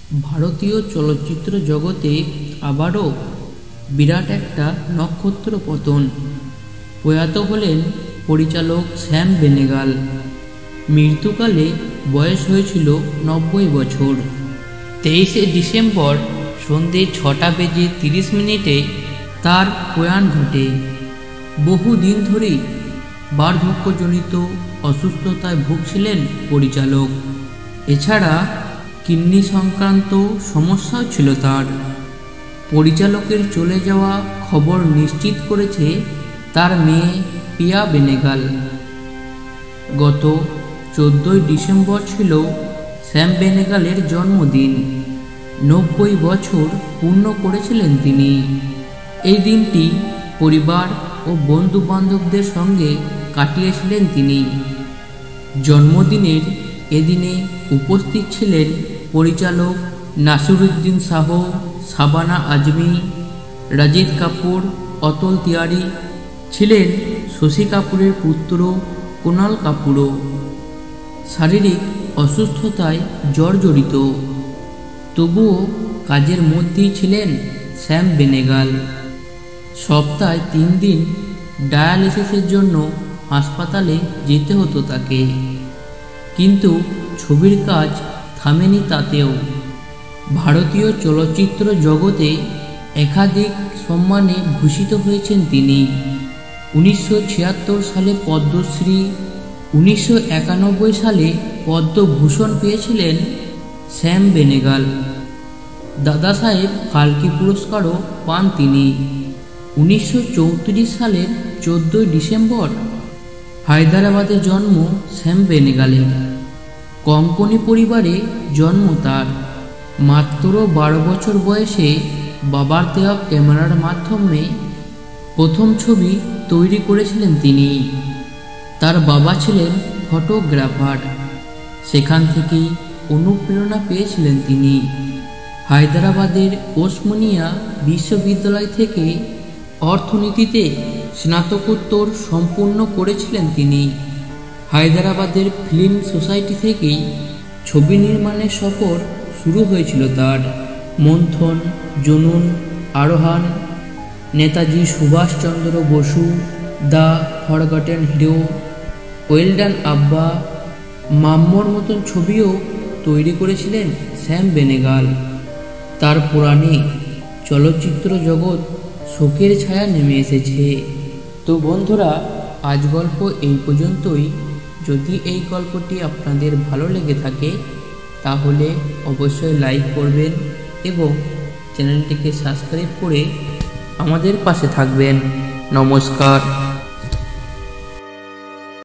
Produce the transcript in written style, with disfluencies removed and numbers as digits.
ভারতীয় চলচ্চিত্র জগতে আবারও বিরাট একটা নক্ষত্র পতন। প্রয়াত হলেন পরিচালক শ্যাম বেনেগাল। মৃত্যুকালে বয়স হয়েছিল ৯০ বছর। ২৩শে ডিসেম্বর সন্ধে ৬টা বেজে ৩০ মিনিটে তার প্রয়াণ ঘটে। বহুদিন ধরেই বার্ধক্যজনিত অসুস্থতায় ভুগছিলেন পরিচালক। এছাড়া কিডনি সংক্রান্ত সমস্যাও ছিল তার। পরিচালকের চলে যাওয়া খবর নিশ্চিত করেছে তার মেয়ে পিয়া বেনেগাল। গত ১৪ই ডিসেম্বর ছিল শ্যাম বেনেগালের জন্মদিন। ৯০ বছর পূর্ণ করেছিলেন তিনি। এই দিনটি পরিবার ও বন্ধু বান্ধবদের সঙ্গে কাটিয়েছিলেন তিনি। জন্মদিনের এদিনে উপস্থিত ছিলেন পরিচালক নাসিরুদ্দিন শাহ, শাবানা আজমি, রাজিদ কাপুর, অতুল তিওয়ারি, ছিলেন শশী কাপুরের পুত্র কুনাল কাপুরও। শারীরিক অসুস্থতায় জর্জরিত, তবুও কাজের মধ্যেই ছিলেন শ্যাম বেনেগাল। সপ্তাহে ৩ দিন ডায়ালিসিসের জন্য হাসপাতালে যেতে হতো তাকে, কিন্তু ছবির কাজ থামেনি তাতেও। ভারতীয় চলচ্চিত্র জগতে একাধিক সম্মানে ভূষিত হয়েছেন তিনি। ১৯৭৬ সালে পদ্মশ্রী, ১৯৯১ সালে পদ্মভূষণ পেয়েছিলেন শ্যাম বেনেগাল। দাদা সাহেব ফালকে পুরস্কারও পান তিনি। ১৯৩৪ সালের ১৪ই ডিসেম্বর হায়দ্রাবাদে জন্ম শ্যাম বেনেগালের। কোঙ্কণী পরিবারে জন্ম তার। মাত্র ১২ বছর বয়সে বাবার দেওয়া ক্যামেরার মাধ্যমে প্রথম ছবি তৈরি করেছিলেন তিনি। তার বাবা ছিলেন ফটোগ্রাফার, সেখান থেকেই অনুপ্রেরণা পেয়েছিলেন তিনি। হায়দ্রাবাদের ওসমানিয়া বিশ্ববিদ্যালয় থেকে অর্থনীতিতে স্নাতকোত্তর সম্পূর্ণ করেছিলেন তিনি। হায়দ্রাবাদের ফিল্ম সোসাইটি থেকেই ছবি নির্মাণের সফর শুরু হয়েছিল তার। Manthan, Junoon, Arohan, Netaji Subhashchandra Bose, the forgotten hero, well done Abba, মাম্মুর মতন ছবিও তৈরি করেছিলেন শ্যাম বেনেগাল। তার পুরাণে চলচ্চিত্র জগৎ শোকের ছায়া নেমে এসেছে। তো বন্ধুরা, আজ গল্প এই পর্যন্তই। যদি এই গল্পটি আপনাদের ভালো লেগে থাকে তাহলে অবশ্যই লাইক করবেন এবং চ্যানেলটিকে সাবস্ক্রাইব করে আমাদের পাশে থাকবেন। নমস্কার।